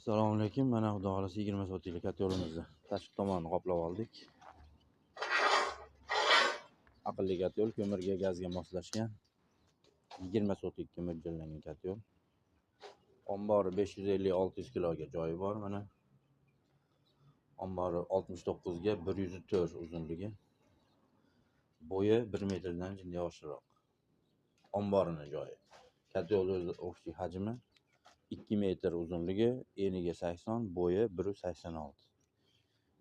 Assalomu alaykum. Mana xudo xolasa 20 soatlik yo'limizni tashqi tomonini qoplab oldik. Aqlli yo'l, ko'mirga, gazga moslashgan 20 soatlikka mo'ljallangan yo'l. Ombori 550-600 kiloga joyi bor. Mana ombori 69 ga 104 uzunligi. Bo'yi 1 metrdan jinday oshiqroq. Omborining joyi. Yo'l o'zi o'xshi hajmi 2 metr uzunligi, eniga 80, bo'yi 1.86.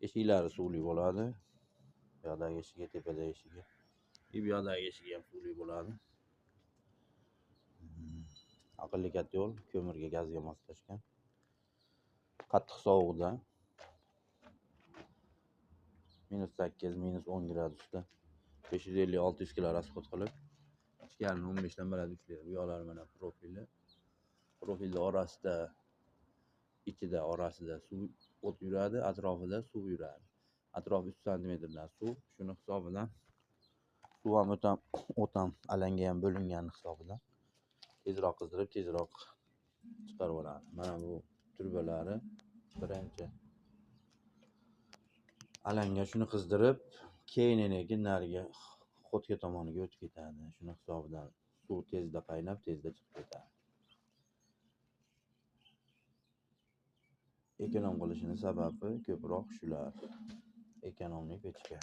Eshiklari suvli bo'ladi. Bu yoqdagi eshigi, tepadagi eshigi. Bu yoqdagi eshigi ham suvli bo'ladi. Aqlli yo'l, ko'mirga, gazga moslashgan. Qattiq sovuqda -8, -10 gradusda 550-600 kilo rasxod qilib, ichkarini 15 dan barada ishlaydi. Bu yoqlar mana profili. Profilni orasida suv o't yuradi, atrofida suv yuradi. Atrofi 3 santimetrdan suv, shuni hisobidan suv ham o'tam alanga ham bo'lingan hisobidan tezroq qizdirib, tezroq chiqarib oladi. Mana bu turbalari birinchi alanga shuni qizdirib, keyin nariga xo'tka tomoniga o'tib ketadi. Shuni hisobidan suv tezda qaynab, tezda chiqib ketadi. Ekonom qilishini sababi ko'proq shular. Ekonomlik pechka.